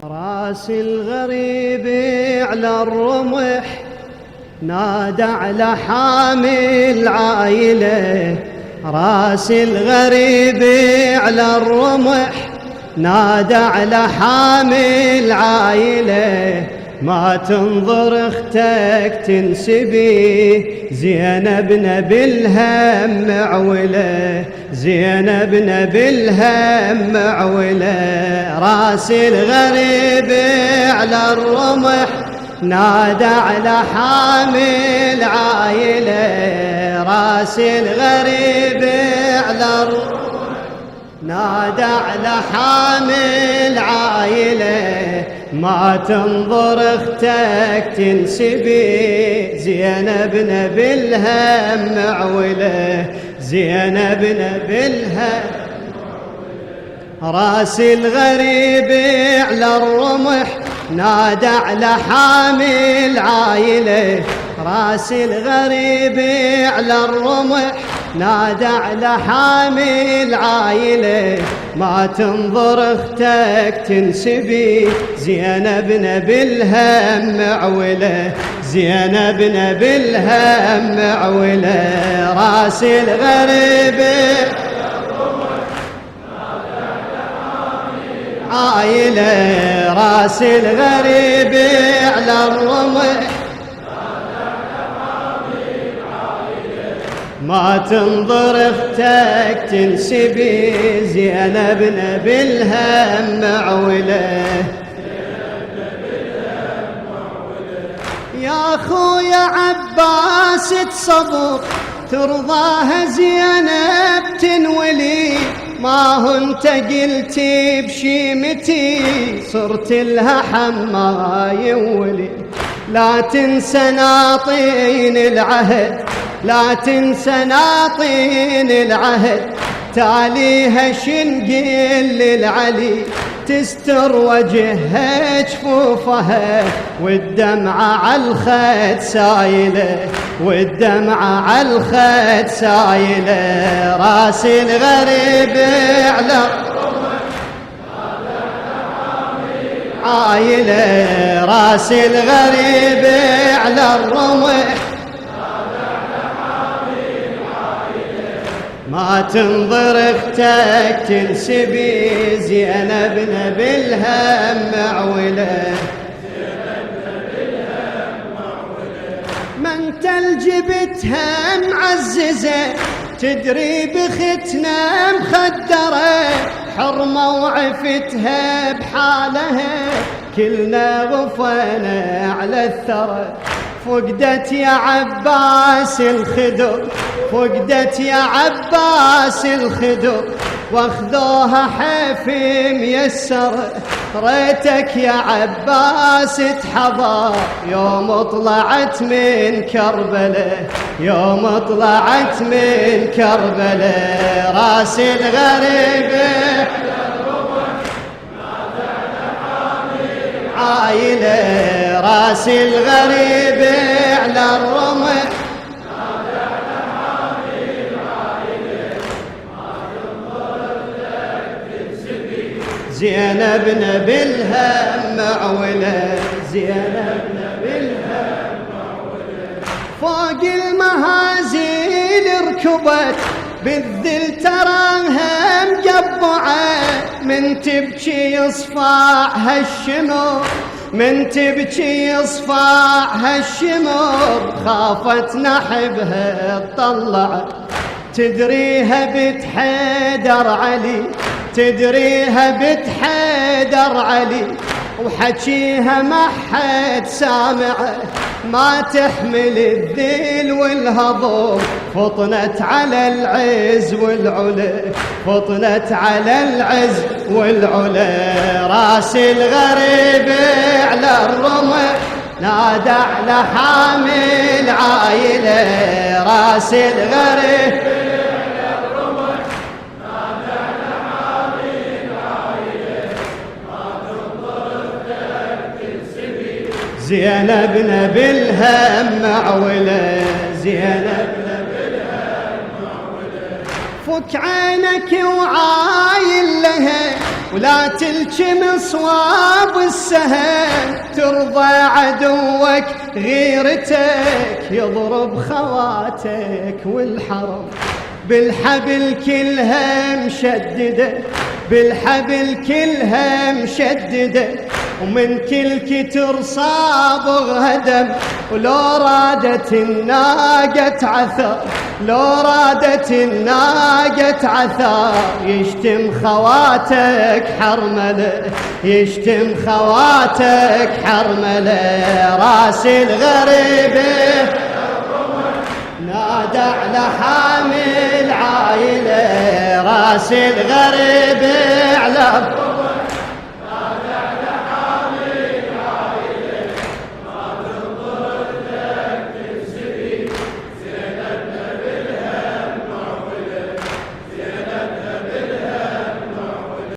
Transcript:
راس الغريب على الرمح نادى على حامي العايلة. راس الغريب على الرمح نادى على حامي العايلة. ما تنظر اختك تنسبي زينب نبي الهم معولة، زينب نبي الهم معولة. راس الغريب على الرمح نادى على حامي العايلة. راس الغريب على الرمح نادى على حامي العايلة. ما تنظر اختك تنسبي زينب نبي الهم معولة، زينب نبي الهم. راس الغريب على الرمح نادى على حامي العايلة. راس الغريب على الرمح نادى على حامي العايلة. ما تنظر اختك تنسبي زينب نبي الهم معولة، زينب نبي الهم معولة. راس الغريب عايلة. راس الغريب على الرمح ما تنظر اختك تنسبي زينب نبي الهم معولة. يا خويا عباس تصبر ترضاها زينب تنولي. ما هو انت قلتي بشيمتي صرت لها حماي ولي. لا تنسى ناطين العهد، لا تنسى ناطين العهد. تاليها شنقل للعلي تستر وجهها جفوفها، والدمعة عالخد سايلة، والدمعة عالخد سايلة. راس الغريب على عايلة. راس الغريب على الرمح ما تنظر اختك تنسبي زينب نبي الهم معولة، من تلجبتها معززة تدري بختنا مخدرة. حرمة وعفتها بحالها كلنا غفنا على الثرى. فقدت يا عباس الخدر، فقدت يا عباس الخدر، واخذوها حيفي ميسرة. ريتك يا عباس تحضر يوم طلعت من كربلاء، يوم طلعت من كربلاء. راس الغريب عايلة. راس الغريب على الرمح زينب نبي الهم معولة، زينب نبي الهم معولة. فوق المهازيل ركبت بالذل تراها مقبعة. من تبكي يصفعها الشمر، من تبكي يصفعها الشمر. خافت نحبها تطلعت تدريها بنت حيدر علي، تدريها بنت حيدر علي. وحكيها ما حد سامعه ما تحمل الذل والهضم. فطنت على العز والعلا، فطنت على العز والعلا. راس الغريب على الرمح نادى على حامي العايلة. راس الغريب زينب نبي الهم معولة، زينب نبي الهم معولة. فك عينك وعاين لها ولا تلكم صواب السهم ترضى عدوك غيرتك يضرب خواتك والحرم بالحبل كلها مشددة بالحبل كلها مشددة ومن كل كتر صابغ هدم ولو رادت الناقة عثر لو رادت الناقة عثر يشتم خواتك حرملة يشتم خواتك حرملة راس الغريبة نادى على حامل عايلة راس الغريبة على